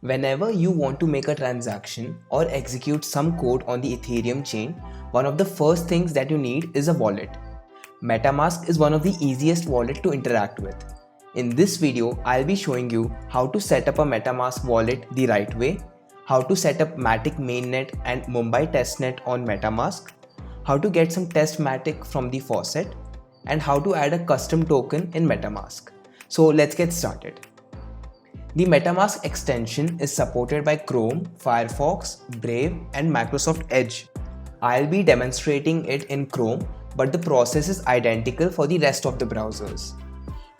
Whenever you want to make a transaction or execute some code on the Ethereum chain, one of the first things that you need is a wallet. Metamask is one of the easiest wallets to interact with. In this video, I'll be showing you how to set up a Metamask wallet the right way, how to set up Matic mainnet and Mumbai testnet on Metamask, how to get some test Matic from the faucet, and how to add a custom token in Metamask. So let's get started. The Metamask extension is supported by Chrome, Firefox, Brave, and Microsoft Edge. I'll be demonstrating it in Chrome, but the process is identical for the rest of the browsers.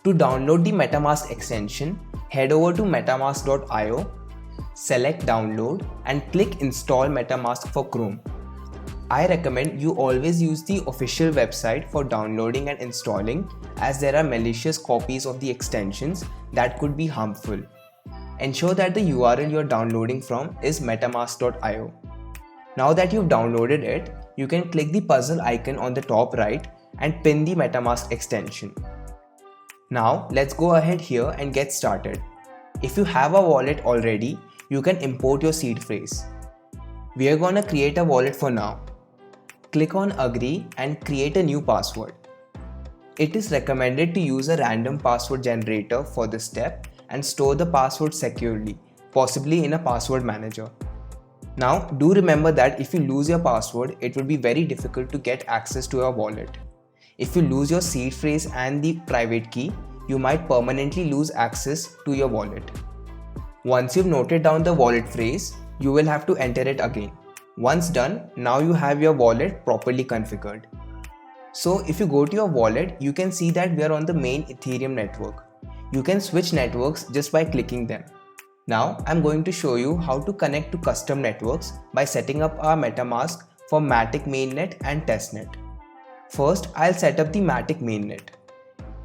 To download the Metamask extension, head over to metamask.io, select download, and click install Metamask for Chrome. I recommend you always use the official website for downloading and installing, as there are malicious copies of the extensions that could be harmful. Ensure that the URL you're downloading from is metamask.io. Now that you've downloaded it, you can click the puzzle icon on the top right and pin the Metamask extension. Now let's go ahead here and get started. If you have a wallet already, you can import your seed phrase. We are gonna create a wallet for now. Click on agree and create a new password. It is recommended to use a random password generator for this step and store the password securely, possibly in a password manager. Now do remember that if you lose your password, it will be very difficult to get access to your wallet. If you lose your seed phrase and the private key, you might permanently lose access to your wallet. Once you've noted down the wallet phrase, you will have to enter it again. Once done, now you have your wallet properly configured. So if you go to your wallet, you can see that we are on the main Ethereum network. You can switch networks just by clicking them. Now I'm going to show you how to connect to custom networks by setting up our Metamask for Matic mainnet and testnet. First, I'll set up the Matic mainnet.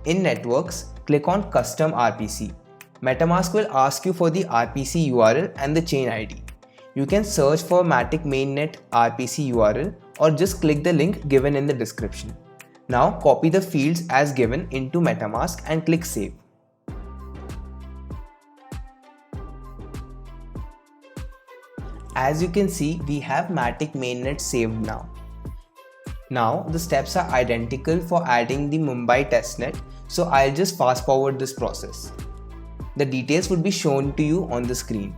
In networks, click on custom RPC. Metamask will ask you for the RPC URL and the chain ID. You can search for Matic mainnet RPC URL or just click the link given in the description. Now copy the fields as given into Metamask and click save. As you can see, we have Matic mainnet saved now. Now the steps are identical for adding the Mumbai testnet, so I'll just fast forward this process. The details would be shown to you on the screen.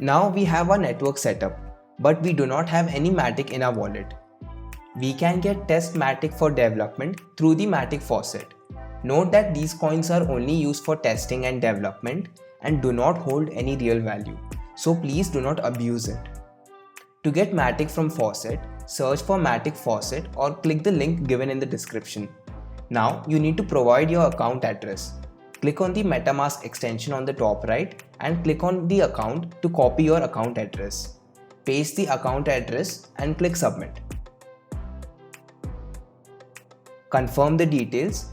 Now we have our network setup, but we do not have any Matic in our wallet. We can get test Matic for development through the Matic faucet. Note that these coins are only used for testing and development and do not hold any real value. So please do not abuse it. To get Matic from faucet, search for Matic faucet or click the link given in the description. Now you need to provide your account address. Click on the Metamask extension on the top right and click on the account to copy your account address. Paste the account address and click submit. Confirm the details.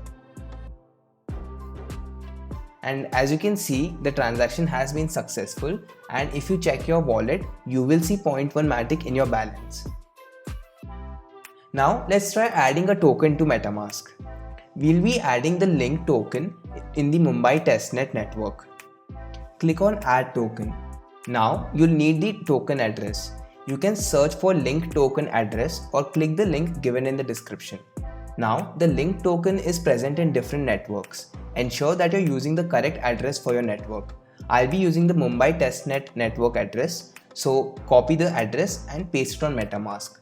And as you can see, the transaction has been successful, and if you check your wallet, you will see 0.1 Matic in your balance. Now let's try adding a token to Metamask. We'll be adding the link token in the Mumbai testnet network. Click on add token. Now you'll need the token address. You can search for link token address or click the link given in the description. Now the link token is present in different networks. Ensure that you're using the correct address for your network. I'll be using the Mumbai testnet network address, so copy the address and paste it on Metamask.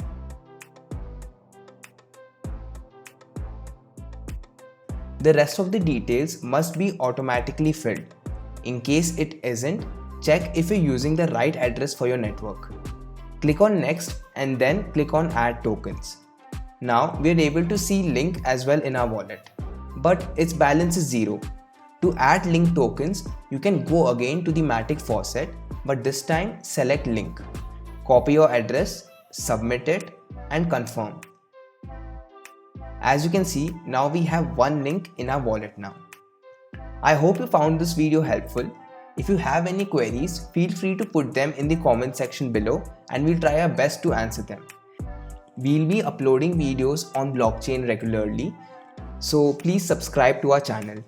The rest of the details must be automatically filled. In case it isn't, check if you're using the right address for your network. Click on next and then click on add tokens. Now we are able to see link as well in our wallet, but its balance is 0. To add link tokens, you can go again to the Matic faucet, but this time select link. Copy your address, submit it and confirm. As you can see, now we have one link in our wallet now. I hope you found this video helpful. If you have any queries, feel free to put them in the comment section below and we'll try our best to answer them. We'll be uploading videos on blockchain regularly, so please subscribe to our channel.